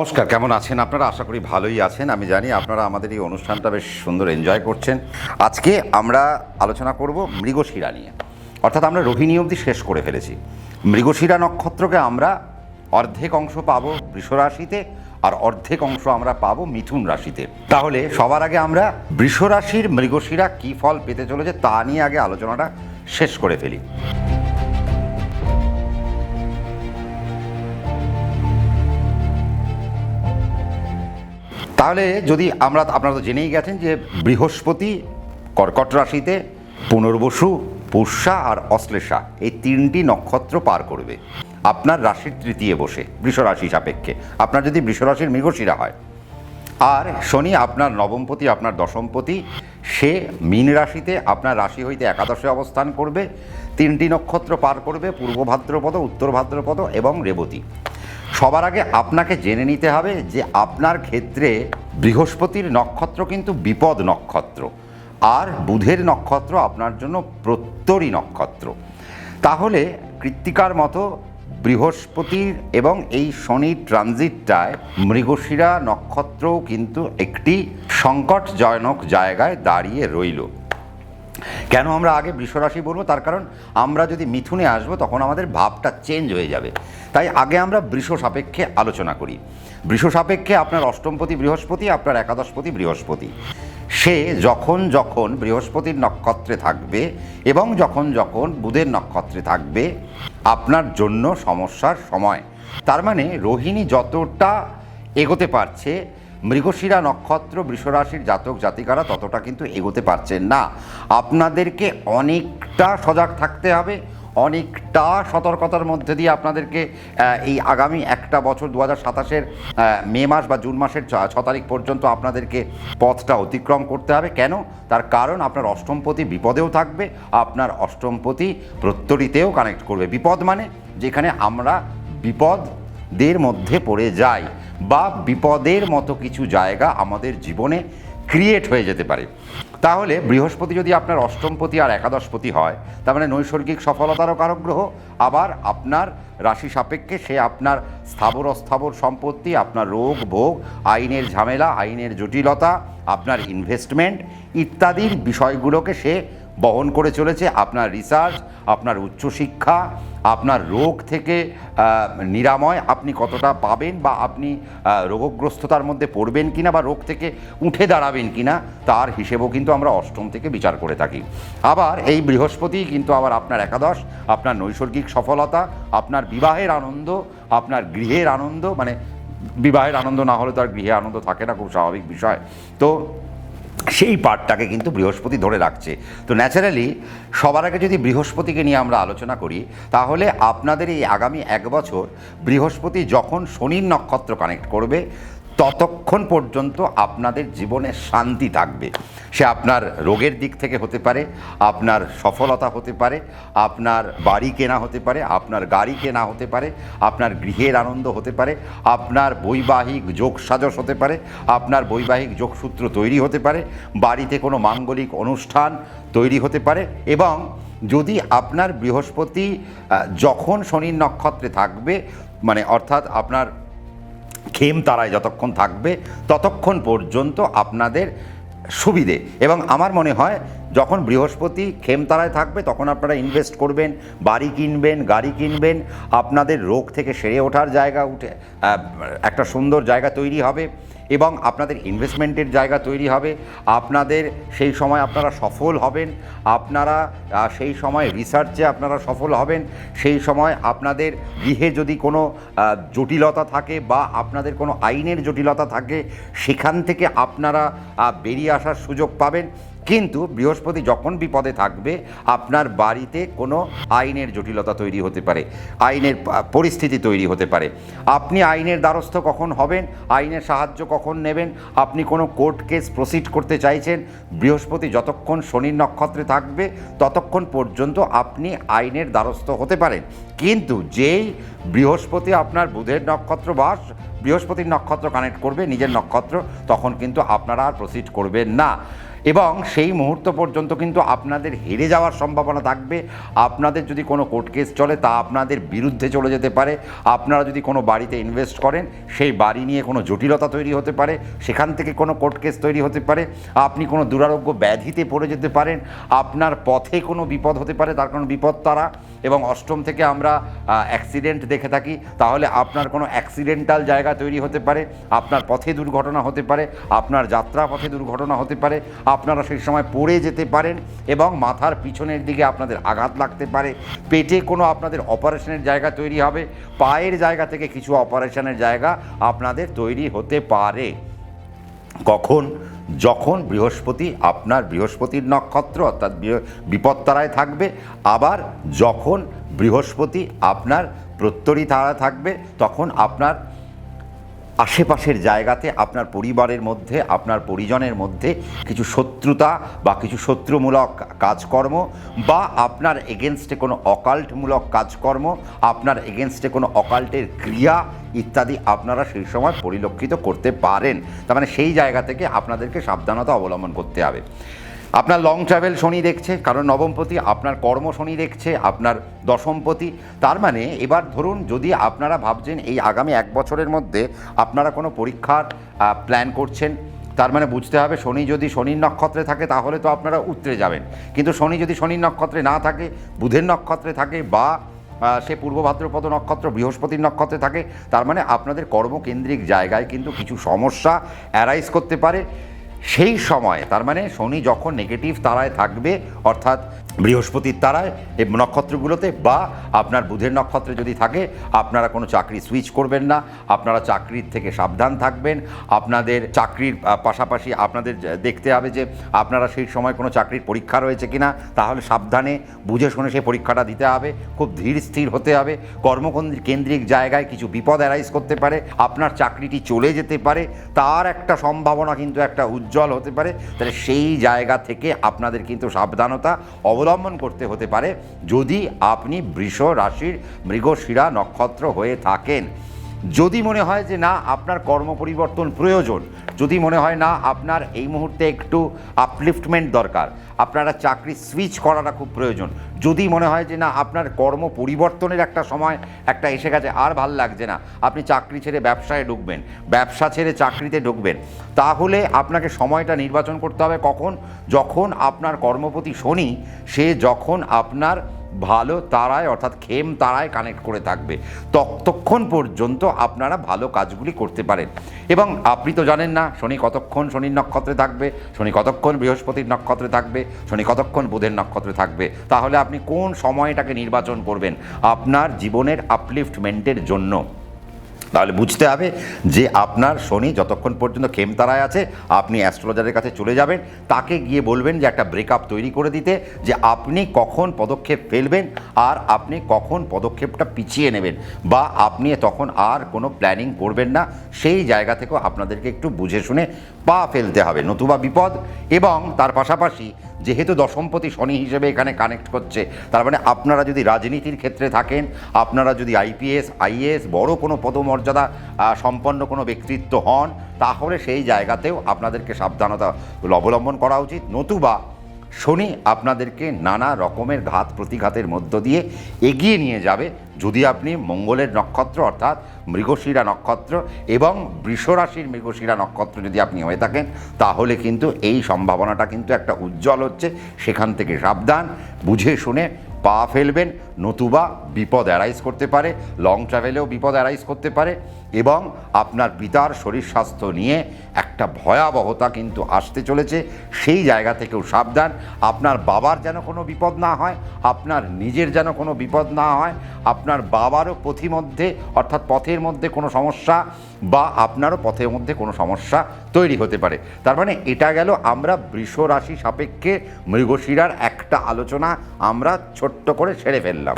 নমস্কার, কেমন আছেন আপনারা? আশা করি ভালোই আছেন। আমি জানি আপনারা আমাদের এই অনুষ্ঠানটা বেশ সুন্দর এনজয় করছেন। আজকে আমরা আলোচনা করব মৃগশিরা নিয়ে। অর্থাৎ আমরা রোহিণী অবধি শেষ করে ফেলেছি। মৃগশিরা নক্ষত্রকে আমরা অর্ধেক অংশ পাবো বৃষ রাশিতে, আর অর্ধেক অংশ আমরা পাবো মিথুন রাশিতে। তাহলে সবার আগে আমরা বৃষ রাশির মৃগশিরা কী ফল পেতে চলেছে তা নিয়ে আগে আলোচনাটা শেষ করে ফেলি। তাহলে যদি আপনারা তো জেনেই গেছেন যে বৃহস্পতি কর্কট রাশিতে, পুনর্বসু, পুষ্যা আর অশ্লেষা এই তিনটি নক্ষত্র পার করবে আপনার রাশির তৃতীয় বসে বৃষ রাশি সাপেক্ষে, আপনার যদি বৃষ রাশির মৃগশিরা হয়। আর শনি আপনার নবমপতি, আপনার দশমপতি, সে মীন রাশিতে আপনার রাশি হইতে একাদশে অবস্থান করবে। তিনটি নক্ষত্র পার করবে, পূর্ব ভাদ্রপদ, উত্তর ভাদ্রপদ এবং রেবতী। সবার আগে আপনাকে জেনে নিতে হবে যে আপনার ক্ষেত্রে বৃহস্পতির নক্ষত্র কিন্তু বিপদ নক্ষত্র, আর বুধের নক্ষত্র আপনার জন্য প্রত্যরী নক্ষত্র। তাহলে কৃত্তিকার মতো বৃহস্পতির এবং এই শনির ট্রানজিটটায় মৃগশিরা নক্ষত্রও কিন্তু একটি সংকটজনক জায়গায় দাঁড়িয়ে রইল। কেন আমরা আগে বৃষরাশি বলবো? তার কারণ আমরা যদি মিথুনে আসবো তখন আমাদের ভাবটা চেঞ্জ হয়ে যাবে। তাই আগে আমরা বৃষ সাপেক্ষে আলোচনা করি। বৃষ সাপেক্ষে আপনার অষ্টমপতি বৃহস্পতি, আপনার একাদশপতি বৃহস্পতি, সে যখন যখন বৃহস্পতির নক্ষত্রে থাকবে এবং যখন যখন বুধের নক্ষত্রে থাকবে আপনার জন্য সমস্যার সময়। তার মানে রোহিণী যতটা এগোতে পারছে, মৃগশিরা নক্ষত্র বৃষরাশির জাতক জাতিকারা ততটা কিন্তু এগোতে পারছেন না। আপনাদেরকে অনেকটা সজাগ থাকতে হবে, অনেকটা সতর্কতার মধ্যে দিয়ে আপনাদেরকে এই আগামী একটা বছর 2027-এর মে মাস বা জুন মাসের 6 তারিখ পর্যন্ত আপনাদেরকে পথটা অতিক্রম করতে হবে। কেন? তার কারণ আপনার অষ্টমপতি বিপদেও থাকবে, আপনার অষ্টমপতি প্রত্যরিতেও কানেক্ট করবে। বিপদ মানে যেখানে আমরা বিপদের মধ্যে পড়ে যাই বা বিপদের মতো কিছু জায়গা আমাদের জীবনে ক্রিয়েট হয়ে যেতে পারে। তাহলে বৃহস্পতি যদি আপনার অষ্টমপতি আর একাদশপতি হয়, তার মানে নৈসর্গিক সফলতারও কারক গ্রহ, আবার আপনার রাশি সাপেক্ষে সে আপনার স্থাবর অস্থাবর সম্পত্তি, আপনার রোগ ভোগ, আইনের ঝামেলা, আইনের জটিলতা, আপনার ইনভেস্টমেন্ট ইত্যাদির বিষয়গুলোকে সে বহন করে চলেছে। আপনার রিসার্চ, আপনার উচ্চশিক্ষা, আপনার রোগ থেকে নিরাময় আপনি কতটা পাবেন, বা আপনি রোগগ্রস্ততার মধ্যে পড়বেন কিনা বা রোগ থেকে উঠে দাঁড়াবেন কিনা, তার হিসেবও কিন্তু আমরা অষ্টম থেকে বিচার করে থাকি। আবার এই বৃহস্পতি কিন্তু আবার আপনার একাদশ, আপনার নৈসর্গিক সফলতা, আপনার বিবাহের আনন্দ, আপনার গৃহের আনন্দ, মানে বিবাহের আনন্দ না হলে তো আর গৃহে আনন্দ থাকে না, খুব স্বাভাবিক বিষয়। তো সেই পার্টটাকে কিন্তু বৃহস্পতি ধরে রাখছে। তো ন্যাচারালি সবার আগে যদি বৃহস্পতিকে নিয়ে আমরা আলোচনা করি, তাহলে আপনাদের এই আগামী 1 বছর বৃহস্পতি যখন শনির নক্ষত্র কানেক্ট করবে ততক্ষণ পর্যন্ত আপনাদের জীবনে শান্তি থাকবে। সে আপনার রোগের দিক থেকে হতে পারে, আপনার সফলতা হতে পারে, আপনার বাড়ি কেনা হতে পারে, আপনার গাড়ি কেনা হতে পারে, আপনার গৃহের আনন্দ হতে পারে, আপনার বৈবাহিক যোগসাজশ হতে পারে, আপনার বৈবাহিক যোগসূত্র তৈরি হতে পারে, বাড়িতে কোনো মাঙ্গলিক অনুষ্ঠান তৈরি হতে পারে। এবং যদি আপনার বৃহস্পতি যখন শনির নক্ষত্রে থাকবে, মানে অর্থাৎ আপনার খেম তারায় যতক্ষণ থাকবে ততক্ষণ পর্যন্ত আপনাদের সুবিধে। এবং আমার মনে হয় যখন বৃহস্পতি খেমতারায় থাকবে তখন আপনারা ইনভেস্ট করবেন, বাড়ি কিনবেন, গাড়ি কিনবেন, আপনাদের রোগ থেকে সেরে ওঠার জায়গা একটা সুন্দর জায়গা তৈরি হবে এবং আপনাদের ইনভেস্টমেন্টের জায়গা তৈরি হবে। আপনাদের সেই সময় আপনারা সফল হবেন, আপনারা সেই সময় রিসার্চে আপনারা সফল হবেন, সেই সময় আপনাদের গৃহে যদি কোনো জটিলতা থাকে বা আপনাদের কোনো আইনের জটিলতা থাকে সেখান থেকে আপনারা বেরিয়ে আসার সুযোগ পাবেন। কিন্তু বৃহস্পতি যখন বিপদে থাকবে আপনার বাড়িতে কোনো আইনের জটিলতা তৈরি হতে পারে, আইনের পরিস্থিতি তৈরি হতে পারে। আপনি আইনের দ্বারস্থ কখন হবেন, আইনের সাহায্য কখন নেবেন, আপনি কোনো কোর্ট কেস প্রসিড করতে চাইছেন, বৃহস্পতি যতক্ষণ শনির নক্ষত্রে থাকবে ততক্ষণ পর্যন্ত আপনি আইনের দ্বারস্থ হতে পারেন। কিন্তু যেই বৃহস্পতি আপনার বুধের নক্ষত্র বা বৃহস্পতির নক্ষত্র কানেক্ট করবে নিজের নক্ষত্র, তখন কিন্তু আপনারা আর প্রসিড করবেন না। এবং সেই মুহূর্ত পর্যন্ত কিন্তু আপনাদের হেরে যাওয়ার সম্ভাবনা থাকবে। আপনাদের যদি কোনো কোর্ট কেস চলে তা আপনাদের বিরুদ্ধে চলে যেতে পারে। আপনারা যদি কোনো বাড়িতে ইনভেস্ট করেন সেই বাড়ি নিয়ে কোনো জটিলতা তৈরি হতে পারে, সেখান থেকে কোনো কোর্ট কেস তৈরি হতে পারে। আপনি কোনো দুরারোগ্য ব্যাধিতে পড়ে যেতে পারেন, আপনার পথে কোনো বিপদ হতে পারে, তার কোনো বিপদ তারা। এবং অষ্টম থেকে আমরা অ্যাক্সিডেন্ট দেখে থাকি, তাহলে আপনার কোনো অ্যাক্সিডেন্টাল জায়গা তৈরি হতে পারে, আপনার পথে দুর্ঘটনা হতে পারে, আপনার যাত্রা পথে দুর্ঘটনা হতে পারে, আপনারা সেই সময় পড়ে যেতে পারেন এবং মাথার পিছনের দিকে আপনাদের আঘাত লাগতে পারে। পেটে কোনো আপনাদের অপারেশনের জায়গা তৈরি হবে, পায়ের জায়গা থেকে কিছু অপারেশনের জায়গা আপনাদের তৈরি হতে পারে। কখন? যখন বৃহস্পতি আপনার বৃহস্পতির নক্ষত্র অর্থাৎ বিপত্তারায় থাকবে, আবার যখন বৃহস্পতি আপনার প্রত্যরী তারায় থাকবে, তখন আপনার আশেপাশের জায়গাতে আপনার পরিবারের মধ্যে, আপনার পরিজনের মধ্যে কিছু শত্রুতা বা কিছু শত্রুমূলক কাজকর্ম, বা আপনার এগেনস্টে কোনো অকাল্টমূলক কাজকর্ম, আপনার এগেনস্টে কোনো অকাল্টের ক্রিয়া ইত্যাদি আপনারা সেই সময় পরিলক্ষিত করতে পারেন। তার মানে সেই জায়গা থেকে আপনাদেরকে সাবধানতা অবলম্বন করতে হবে। আপনার লং ট্রাভেল শনি দেখছে, কারণ নবমপতি, আপনার কর্ম শনি দেখছে, আপনার দশমপতি। তার মানে এবার ধরুন, যদি আপনারা ভাবছেন এই আগামী 1 বছরের মধ্যে আপনারা কোনো পরীক্ষার প্ল্যান করছেন, তার মানে বুঝতে হবে শনি যদি শনির নক্ষত্রে থাকে তাহলে তো আপনারা উতরে যাবেন। কিন্তু শনি যদি শনির নক্ষত্রে না থাকে, বুধের নক্ষত্রে থাকে, বা সে পূর্ব ভাদ্রপদ নক্ষত্র বৃহস্পতির নক্ষত্রে থাকে, তার মানে আপনাদের কর্মকেন্দ্রিক জায়গায় কিন্তু কিছু সমস্যা অ্যারাইজ করতে পারে সেই সময়। তার মানে শনি যখন নেগেটিভ তারায় থাকবে, অর্থাৎ বৃহস্পতির তারায় এই নক্ষত্রগুলোতে, বা আপনার বুধের নক্ষত্রে যদি থাকে, আপনারা কোনো চাকরি সুইচ করবেন না, আপনারা চাকরির থেকে সাবধান থাকবেন। আপনাদের চাকরির পাশাপাশি আপনাদের দেখতে হবে যে আপনারা সেই সময় কোনো চাকরির পরীক্ষা রয়েছে কিনা, তাহলে সাবধানে বুঝে শুনে সেই পরীক্ষাটা দিতে হবে। খুব ধীর স্থির হতে হবে। কর্মকেন্দ্রিক জায়গায় কিছু বিপদ অ্যারাইজ করতে পারে, আপনার চাকরিটি চলে যেতে পারে, তার একটা সম্ভাবনা কিন্তু একটা উজ্জ্বল হতে পারে। তাহলে সেই জায়গা থেকে আপনাদের কিন্তু সাবধানতা অবলম্বন করতে হতে পারে যদি আপনি বৃষ রাশির মৃগশিরা নক্ষত্র হয়ে থাকেন। যদি মনে হয় যে না আপনার কর্ম পরিবর্তন প্রয়োজন, যদি মনে হয় না আপনার এই মুহূর্তে একটু আপলিফটমেন্ট দরকার, আপনারা চাকরি সুইচ করাটা খুব প্রয়োজন, যদি মনে হয় যে না আপনার কর্ম পরিবর্তনের একটা সময় একটা এসে গেছে, আর ভাল লাগছে না, আপনি চাকরি ছেড়ে ব্যবসায় ঢুকবেন, ব্যবসা ছেড়ে চাকরিতে ঢুকবেন, তাহলে আপনাকে সময়টা নির্বাচন করতে হবে কখন? যখন আপনার কর্মপতি শনি সে যখন আপনার ভালো তারায় অর্থাৎ খেম তারায় কানেক্ট করে থাকবে, ততক্ষণ পর্যন্ত আপনারা ভালো কাজগুলি করতে পারেন। এবং আপনি তো জানেন না শনি কতক্ষণ শনির নক্ষত্রে থাকবে, শনি কতক্ষণ বৃহস্পতির নক্ষত্রে থাকবে, শনি কতক্ষণ বুধের নক্ষত্রে থাকবে। তাহলে আপনি কোন সময়টাকে নির্বাচন করবেন আপনার জীবনের আপলিফটমেন্টের জন্য? তাহলে বুঝতে হবে যে আপনার শনি যতক্ষণ পর্যন্ত খেমতারায় আছে, আপনি অ্যাস্ট্রোলজারের কাছে চলে যাবেন, তাকে গিয়ে বলবেন যে একটা ব্রেকআপ তৈরি করে দিতে, যে আপনি কখন পদক্ষেপ ফেলবেন আর আপনি কখন পদক্ষেপটা পিছিয়ে নেবেন, বা আপনি তখন আর কোনো প্ল্যানিং করবেন না। সেই জায়গা থেকেও আপনাদেরকে একটু বুঝে শুনে পা ফেলতে হবে, নতুবা বিপদ। এবং তার পাশাপাশি যেহেতু দশমপতি শনি হিসেবে এখানে কানেক্ট করছে, তার মানে আপনারা যদি রাজনীতির ক্ষেত্রে থাকেন, আপনারা যদি আইপিএস আইএএস বড় কোনো পদমর্যাদা সম্পন্ন কোনো ব্যক্তিত্ব হন, তাহলে সেই জায়গাতেও আপনাদেরকে সাবধানতা অবলম্বন করা উচিত। নতুবা শনি আপনাদেরকে নানা রকমের ঘাত প্রতিঘাতের মধ্য দিয়ে এগিয়ে নিয়ে যাবে। যদি আপনি মঙ্গলের নক্ষত্র অর্থাৎ মৃগশিরা নক্ষত্র এবং বৃষরাশির মৃগশিরা নক্ষত্র যদি আপনি হয়ে থাকেন, তাহলে কিন্তু এই সম্ভাবনাটা কিন্তু একটা উজ্জ্বল হচ্ছে। সেখান থেকে সাবধান, বুঝে শুনে পা ফেলবেন, নতুবা বিপদ অ্যারাইজ করতে পারে, লং ট্রাভেলেও বিপদ অ্যারাইজ করতে পারে, এবং আপনার পিতার শরীর স্বাস্থ্য নিয়ে একটা ভয়াবহতা কিন্তু আসতে চলেছে। সেই জায়গা থেকেও সাবধান। আপনার বাবার যেন কোনো বিপদ না হয়, আপনার নিজের যেন কোনো বিপদ না হয়, আপনার বাবারও পথিমধ্যে অর্থাৎ পথের মধ্যে কোনো সমস্যা, বা আপনারও পথের মধ্যে কোনো সমস্যা তৈরি হতে পারে। তার মানে এটা গেল আমরা বৃষ রাশি সাপেক্ষে মৃগশিরার একটা আলোচনা আমরা ছোট্ট করে সেরে ফেললাম।